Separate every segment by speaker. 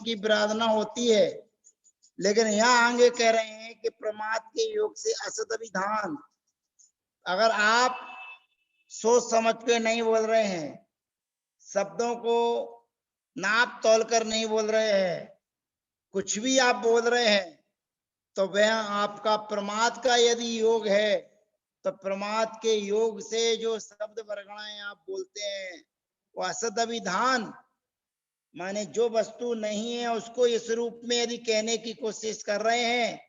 Speaker 1: की विराधना होती है, लेकिन यहाँ आगे कह रहे हैं कि प्रमाद के योग से असत विधान। अगर आप सोच समझ के नहीं बोल रहे हैं, शब्दों को नाप तोल कर नहीं बोल रहे हैं, कुछ भी आप बोल रहे हैं, तो वह आपका प्रमाद का यदि योग है, तो प्रमाद के योग से जो शब्द वर्गणाएं आप बोलते हैं वो असद अभिधान, माने जो वस्तु नहीं है उसको इस रूप में यदि कहने की कोशिश कर रहे हैं,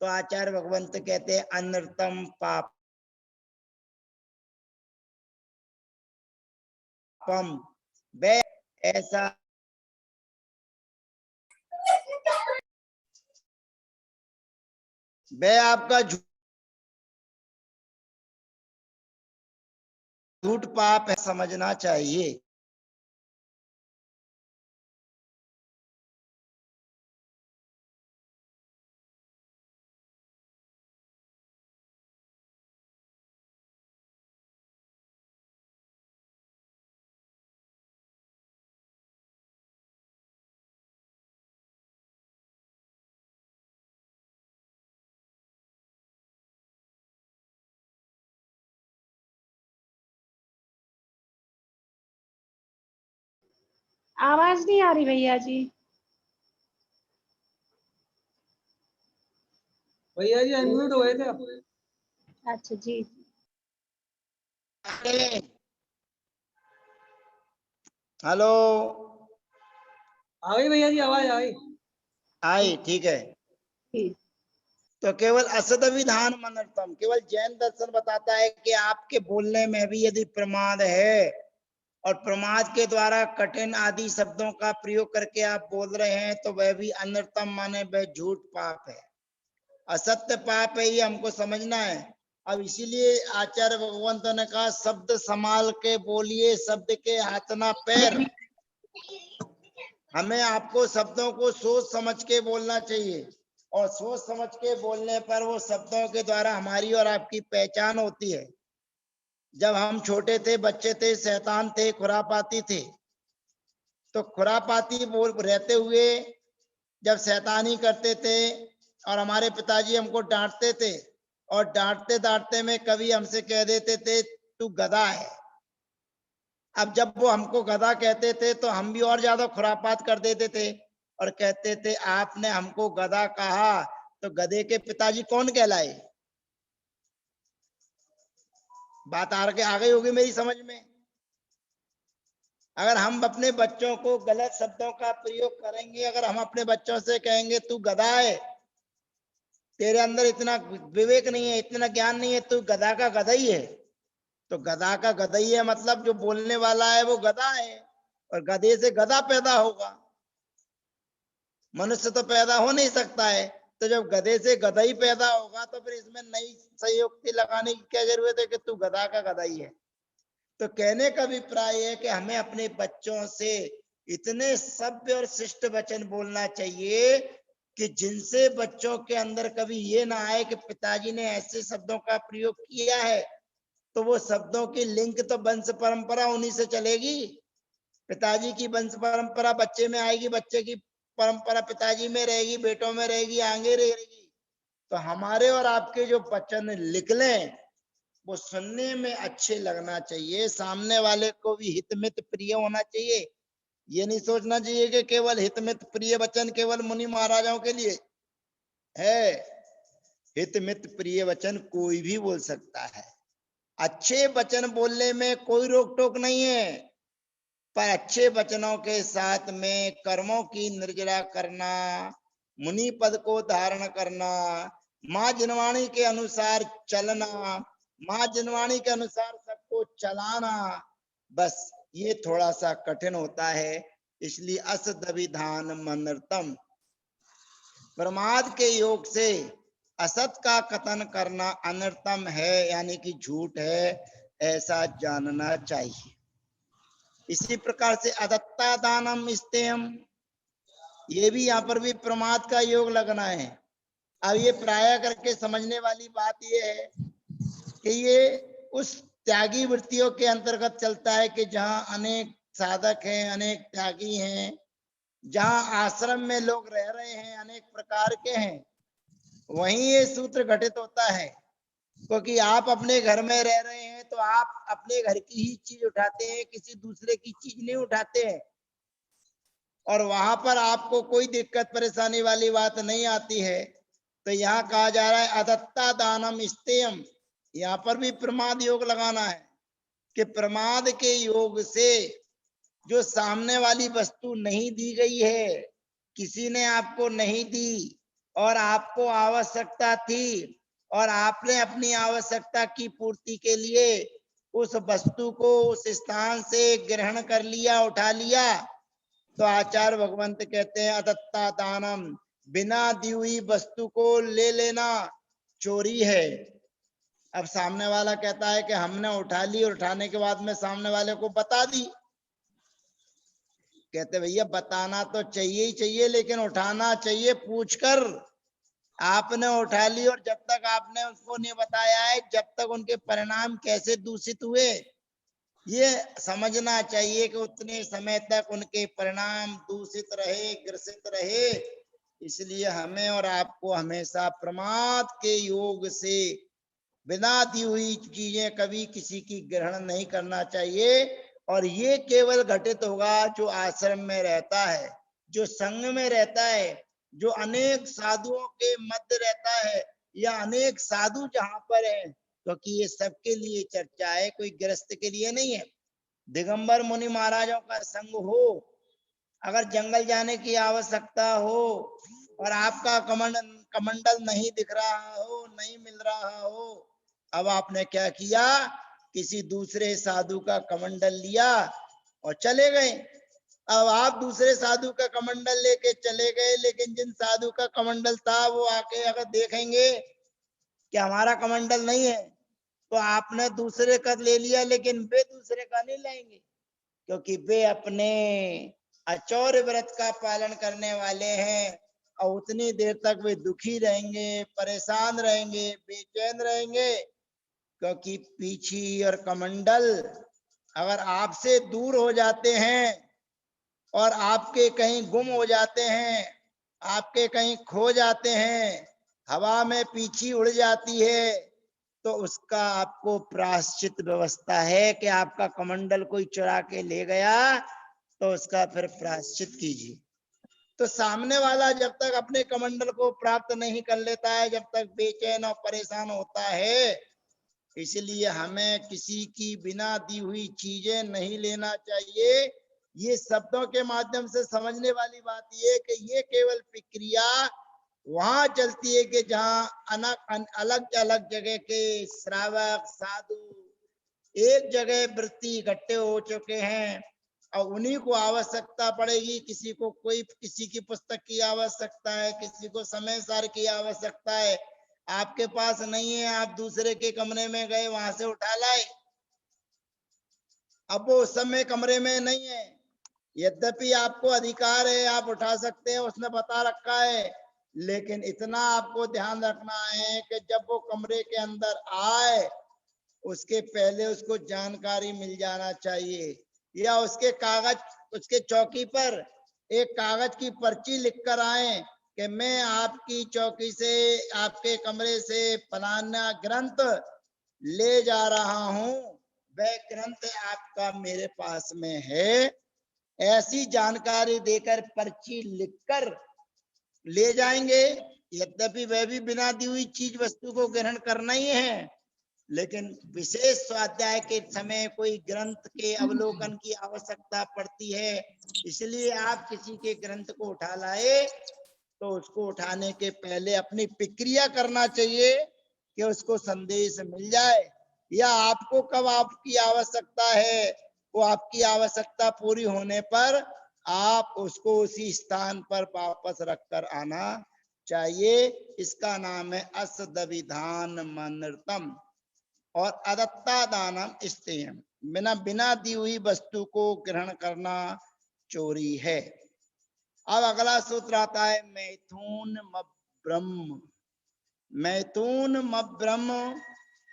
Speaker 1: तो आचार्य भगवंत कहते हैं अनर्थम पापम। वे ऐसा वे आपका झूठ पाप है, समझना चाहिए।
Speaker 2: आवाज नहीं आ रही भैया जी।
Speaker 3: भैया जी अनम्यूट हुए थे आप।
Speaker 2: अच्छा जी।
Speaker 1: हेलो,
Speaker 3: आ गई भैया जी, आवाज आ गई।
Speaker 1: आई, ठीक है।
Speaker 2: ठीक।
Speaker 1: तो केवल असद विधान मनर्थम, केवल जैन दर्शन बताता है कि आपके बोलने में भी यदि प्रमाद है और प्रमाद के द्वारा कठिन आदि शब्दों का प्रयोग करके आप बोल रहे हैं, तो वह भी अनर्थम माने वह झूठ पाप है, असत्य पाप है, ये हमको समझना है। अब इसीलिए आचार्य भगवंत ने कहा शब्द संभाल के बोलिए, शब्द के हाथ ना पैर। हमें आपको शब्दों को सोच समझ के बोलना चाहिए, और सोच समझ के बोलने पर वो शब्दों के द्वारा हमारी और आपकी पहचान होती है। जब हम छोटे थे, बच्चे थे, शैतान थे, खुरापाती थे, तो खुरापाती बोल रहते हुए जब शैतानी करते थे और हमारे पिताजी हमको डांटते थे, और डांटते डांटते में कभी हमसे कह देते थे तू गधा है। अब जब वो हमको गधा कहते थे तो हम भी और ज्यादा खुरापात कर देते थे और कहते थे आपने हमको गधा कहा, तो गधे के पिताजी कौन कहलाए। बात आ गई होगी मेरी समझ में। अगर हम अपने बच्चों को गलत शब्दों का प्रयोग करेंगे, अगर हम अपने बच्चों से कहेंगे तू गधा है, तेरे अंदर इतना विवेक नहीं है, इतना ज्ञान नहीं है, तू गधा का गधा ही है, तो गधा का गधा ही है मतलब जो बोलने वाला है वो गधा है, और गधे से गधा पैदा होगा, मनुष्य तो पैदा हो नहीं सकता है। तो जब गधे से गधा ही पैदा होगा तो फिर इसमें नई संयुक्ति लगाने की क्या जरूरत है कि तू गधा का गधा ही है। तो कहने का अभिप्राय है कि हमें अपने बच्चों से इतने सभ्य और शिष्ट वचन बोलना चाहिए कि जिनसे बच्चों के अंदर कभी ये ना आए कि पिताजी ने ऐसे शब्दों का प्रयोग किया है, तो वो शब्दों की लिंक तो वंश परंपरा उन्हीं से चलेगी। पिताजी की वंश परंपरा बच्चे में आएगी, बच्चे की परंपरा पिताजी में रहेगी, बेटों में रहेगी, आगे रहेगी। तो हमारे और आपके जो वचन निकलें वो सुनने में अच्छे लगना चाहिए, सामने वाले को भी हितमित प्रिय होना चाहिए। ये नहीं सोचना चाहिए कि केवल हितमित प्रिय वचन केवल मुनि महाराजाओं के लिए है। हितमित प्रिय वचन कोई भी बोल सकता है। अच्छे वचन बोलने में कोई रोक टोक नहीं है, पर अच्छे वचनों के साथ में कर्मों की निर्जरा करना, मुनि पद को धारण करना, माँ जिनवाणी के अनुसार चलना, माँ जिनवाणी के अनुसार सबको चलाना, बस ये थोड़ा सा कठिन होता है। इसलिए असदविधान मनर्थम, प्रमाद के योग से असत का कथन करना अनर्थम है, यानी कि झूठ है, ऐसा जानना चाहिए। इसी प्रकार से अदत्ता दानम स्तेयम, ये भी यहाँ पर भी प्रमाद का योग लगना है। अब ये प्राय करके समझने वाली बात ये है कि ये उस त्यागी वृत्तियों के अंतर्गत चलता है कि जहां अनेक साधक हैं, अनेक त्यागी हैं, जहाँ आश्रम में लोग रह रहे हैं अनेक प्रकार के हैं, वहीं ये सूत्र घटित होता है। क्योंकि आप अपने घर में रह रहे हैं तो आप अपने घर की ही चीज उठाते हैं, किसी दूसरे की चीज नहीं उठाते हैं, और वहां पर आपको कोई दिक्कत परेशानी वाली बात नहीं आती है। तो यहाँ कहा जा रहा है अदत्ता दानम स्तेयम, यहाँ पर भी प्रमाद योग लगाना है कि प्रमाद के योग से जो सामने वाली वस्तु नहीं दी गई है, किसी ने आपको नहीं दी और आपको आवश्यकता थी, और आपने अपनी आवश्यकता की पूर्ति के लिए उस वस्तु को उस स्थान से ग्रहण कर लिया, उठा लिया, तो आचार्य भगवंत कहते हैं अदत्ता दानम, बिना दी हुई वस्तु को ले लेना चोरी है। अब सामने वाला कहता है कि हमने उठा ली और उठाने के बाद में सामने वाले को बता दी। कहते भैया बताना तो चाहिए ही चाहिए, लेकिन उठाना चाहिए पूछकर। आपने उठा ली और जब तक आपने उसको नहीं बताया है, जब तक उनके परिणाम कैसे दूषित हुए ये समझना चाहिए कि उतने समय तक उनके परिणाम दूषित रहे, ग्रसित रहे। इसलिए हमें और आपको हमेशा प्रमाद के योग से बिना दी हुई चीजें कभी किसी की ग्रहण नहीं करना चाहिए। और ये केवल घटित होगा जो आश्रम में रहता है, जो संघ में रहता है, जो अनेक साधुओं के मध्य रहता है, या अनेक साधु जहां पर है, क्योंकि ये सबके लिए चर्चा है, कोई गृहस्थ के लिए नहीं है। दिगंबर मुनि महाराजों का संग हो, अगर जंगल जाने की आवश्यकता हो और आपका कमंडल नहीं दिख रहा हो, नहीं मिल रहा हो, अब आपने क्या किया, किसी दूसरे साधु का कमंडल लिया और चले गए। अब आप दूसरे साधु का कमंडल लेके चले गए, लेकिन जिन साधु का कमंडल था वो आके अगर देखेंगे कि हमारा कमंडल नहीं है, तो आपने दूसरे का ले लिया, लेकिन वे दूसरे का नहीं लेंगे, क्योंकि वे अपने अचौर्य व्रत का पालन करने वाले हैं। और उतनी देर तक वे दुखी रहेंगे, परेशान रहेंगे, बेचैन रहेंगे, क्योंकि पीछी और कमंडल अगर आपसे दूर हो जाते हैं और आपके कहीं गुम हो जाते हैं, आपके कहीं खो जाते हैं, हवा में पीछी उड़ जाती है, तो उसका आपको प्रायश्चित व्यवस्था है कि आपका कमंडल कोई चुरा के ले गया, तो उसका फिर प्रायश्चित कीजिए। तो सामने वाला जब तक अपने कमंडल को प्राप्त नहीं कर लेता है, जब तक बेचैन और परेशान होता है। इसलिए हमें किसी की बिना दी हुई चीजें नहीं लेना चाहिए। ये शब्दों के माध्यम से समझने वाली बात ये कि ये केवल प्रक्रिया वहां चलती है कि जहां अलग अलग जगह के श्रावक साधु एक जगह वृत्ति इकट्ठे हो चुके हैं, और उन्हीं को आवश्यकता पड़ेगी। किसी को कोई किसी की पुस्तक की आवश्यकता है, किसी को समय सार की आवश्यकता है, आपके पास नहीं है, आप दूसरे के कमरे में गए, वहां से उठा लाए। अब वो उस समय कमरे में नहीं है, यद्यपि आपको अधिकार है, आप उठा सकते हैं, उसने बता रखा है, लेकिन इतना आपको ध्यान रखना है कि जब वो कमरे के अंदर आए उसके पहले उसको जानकारी मिल जाना चाहिए, या उसके कागज, उसके चौकी पर एक कागज की पर्ची लिख कर आए कि मैं आपकी चौकी से, आपके कमरे से फलाना ग्रंथ ले जा रहा हूं, वह ग्रंथ आपका मेरे पास में है। ऐसी जानकारी देकर पर्ची लिखकर ले जाएंगे। यद्यपि वह भी बिना दी हुई चीज वस्तु को ग्रहण करना ही है, लेकिन विशेष स्वाध्याय के समय कोई ग्रंथ के अवलोकन की आवश्यकता पड़ती है, इसलिए आप किसी के ग्रंथ को उठा लाए तो उसको उठाने के पहले अपनी प्रक्रिया करना चाहिए कि उसको संदेश मिल जाए, या आपको कब आपकी आवश्यकता है, वो आपकी आवश्यकता पूरी होने पर आप उसको उसी स्थान पर वापस रखकर आना चाहिए। इसका नाम है असदविधान मनृतम और अदत्ता दानम स्तेयम, बिना दी हुई वस्तु को ग्रहण करना चोरी है। अब अगला सूत्र आता है मैथुन ब्रह्म। मैथुन ब्रह्म,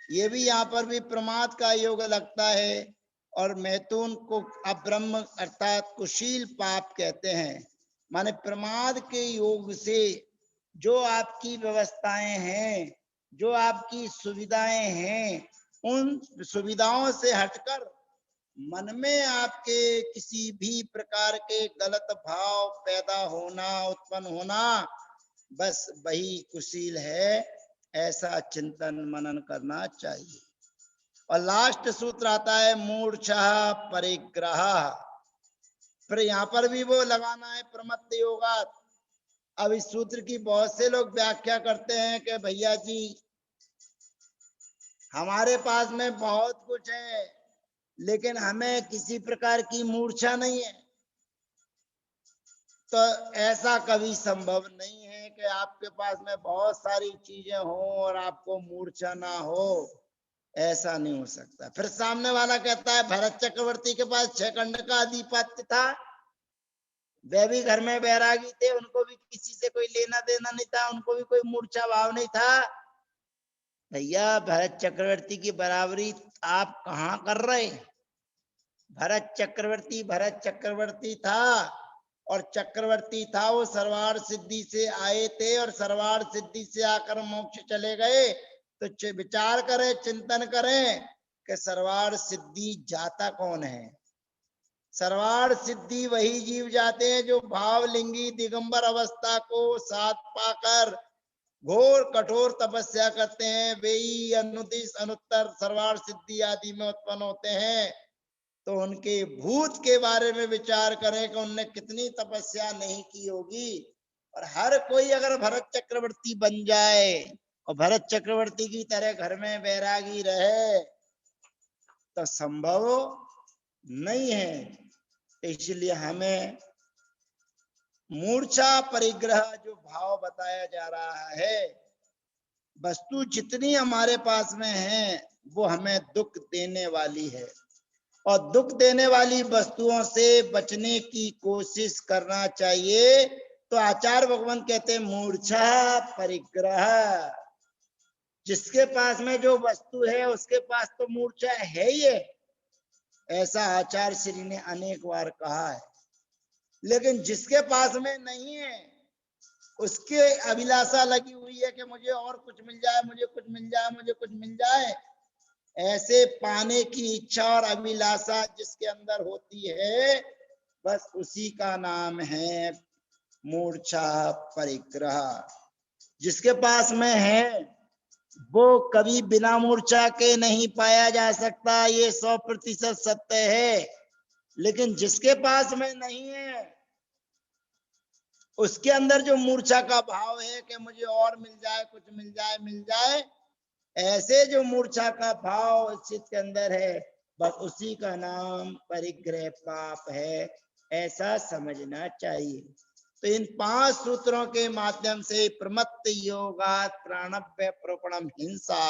Speaker 1: ये भी यहाँ पर भी प्रमाद का योग लगता है। और मैथुन को अब्रह्म अर्थात कुशील पाप कहते हैं। माने प्रमाद के योग से जो आपकी व्यवस्थाएं हैं, जो आपकी सुविधाएं हैं, उन सुविधाओं से हटकर मन में आपके किसी भी प्रकार के गलत भाव पैदा होना, उत्पन्न होना, बस वही कुशील है, ऐसा चिंतन मनन करना चाहिए। और लास्ट सूत्र आता है मूर्छा परिग्रह। फिर यहाँ पर भी वो लगाना है प्रमत्त योगात। अब इस सूत्र की बहुत से लोग व्याख्या करते हैं कि भैया जी हमारे पास में बहुत कुछ है, लेकिन हमें किसी प्रकार की मूर्छा नहीं है। तो ऐसा कभी संभव नहीं है कि आपके पास में बहुत सारी चीजें हों और आपको मूर्छा ना हो, ऐसा नहीं हो सकता। फिर सामने वाला कहता है भरत चक्रवर्ती के पास 6 खंड का आधिपत्य था, वे भी घर में बैरागी थे, उनको भी किसी से कोई लेना देना नहीं था, उनको भी कोई मूर्छा भाव नहीं था। भैया भरत चक्रवर्ती की बराबरी आप कहाँ कर रहे? भरत चक्रवर्ती था, और चक्रवर्ती था वो सर्वार सिद्धि से आए थे, और सर्वार सिद्धि से आकर मोक्ष चले गए। तो विचार करें, चिंतन करें कि सर्वार सिद्धि जाता कौन है? सर्वार सिद्धि वही जीव जाते हैं जो भावलिंगी दिगंबर अवस्था को साथ पाकर घोर कठोर तपस्या करते हैं, वे ही अनुदिश अनुत्तर सर्वार सिद्धि आदि में उत्पन्न होते हैं। तो उनके भूत के बारे में विचार करें कि उनने कितनी तपस्या नहीं की होगी। और हर कोई अगर भरत चक्रवर्ती बन जाए और भरत चक्रवर्ती की तरह घर में बैरागी रहे तो संभव नहीं है। इसलिए हमें मूर्छा परिग्रह जो भाव बताया जा रहा है, वस्तु जितनी हमारे पास में है वो हमें दुख देने वाली है, और दुख देने वाली वस्तुओं से बचने की कोशिश करना चाहिए। तो आचार्य भगवान कहते हैं मूर्छा परिग्रह। जिसके पास में जो वस्तु है उसके पास तो मूर्छा है ही है, ऐसा आचार्य श्री ने अनेक बार कहा है। लेकिन जिसके पास में नहीं है उसके अभिलाषा लगी हुई है कि मुझे और कुछ मिल जाए, मुझे कुछ मिल जाए, मुझे कुछ मिल जाए। ऐसे पाने की इच्छा और अभिलाषा जिसके अंदर होती है, बस उसी का नाम है मूर्छा परिग्रह। जिसके पास में है वो कभी बिना मूर्छा के नहीं पाया जा सकता, ये 100% सत्य है। लेकिन जिसके पास में नहीं है उसके अंदर जो मूर्छा का भाव है कि मुझे और मिल जाए, कुछ मिल जाए, मिल जाए, ऐसे जो मूर्छा का भाव इस चित्त के अंदर है, बस उसी का नाम परिग्रह पाप है, ऐसा समझना चाहिए। तो इन 5 सूत्रों के माध्यम से प्रमत्त योगात् प्राणव्य प्रोपणम हिंसा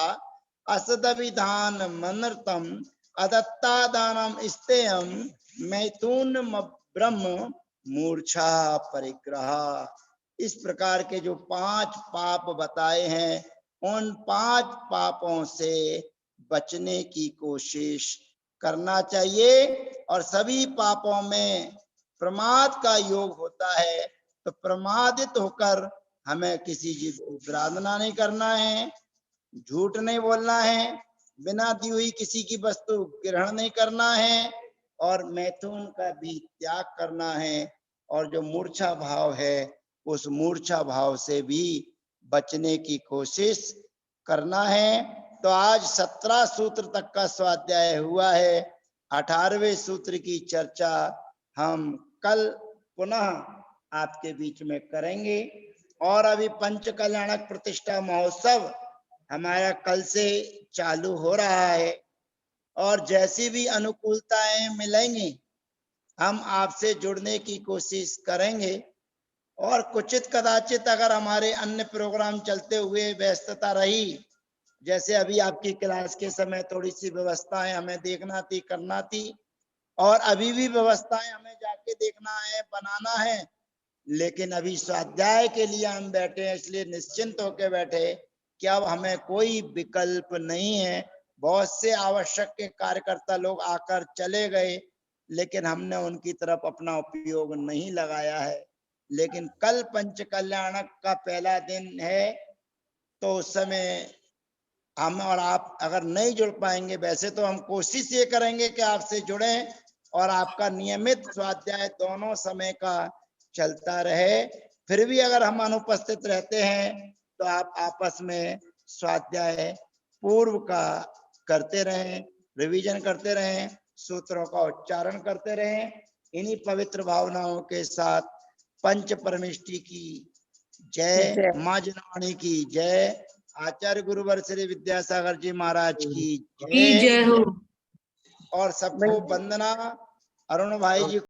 Speaker 1: असदविधान मनर्तम अदत्ता दानम स्तेयम मैथुन ब्रह्म मूर्छा परिग्रह। इस प्रकार के जो 5 पाप बताए हैं, उन 5 पापों से बचने की कोशिश करना चाहिए। और सभी पापों में प्रमाद का योग होता है, तो प्रमादित होकर हमें किसी चीज को आराधना नहीं करना है, झूठ नहीं बोलना है, बिना दी हुई किसी की वस्तु ग्रहण नहीं करना है, और मैथुन का भी त्याग करना है। और जो मूर्छा भाव है उस मूर्छा भाव से भी बचने की कोशिश करना है। तो आज 17 सूत्र तक का स्वाध्याय हुआ है। 18वें सूत्र की चर्चा हम कल पुनः आपके बीच में करेंगे। और अभी पंच कल्याणक प्रतिष्ठा महोत्सव हमारा कल से चालू हो रहा है, और जैसी भी अनुकूलताएं मिलेंगी हम आपसे जुड़ने की कोशिश करेंगे। और कुचित कदाचित अगर हमारे अन्य प्रोग्राम चलते हुए व्यस्तता रही, जैसे अभी आपकी क्लास के समय थोड़ी सी व्यवस्थाएं हमें देखना थी, करना थी, और अभी भी व्यवस्थाएं हमें जाके देखना है, बनाना है, लेकिन अभी स्वाध्याय के लिए हम बैठे हैं, इसलिए निश्चिंत होकर बैठे कि अब हमें कोई विकल्प नहीं है। बहुत से आवश्यक के कार्यकर्ता लोग आकर चले गए, लेकिन हमने उनकी तरफ अपना उपयोग नहीं लगाया है। लेकिन कल पंच कल्याणक का पहला दिन है, तो उस समय हम और आप अगर नहीं जुड़ पाएंगे, वैसे तो हम कोशिश ये करेंगे कि आपसे जुड़े और आपका नियमित स्वाध्याय दोनों समय का चलता रहे। फिर भी अगर हम अनुपस्थित रहते हैं तो आप आपस में स्वाध्याय पूर्व का करते रहें, रिवीजन करते रहें, सूत्रों का उच्चारण करते रहें। इन्हीं पवित्र भावनाओं के साथ पंच परमेष्टि की जय, माँ जनवाणी की जय, आचार्य गुरुवर श्री विद्यासागर जी महाराज की जय
Speaker 4: जय हो।
Speaker 1: और सबको वंदना। अरुण भाई जी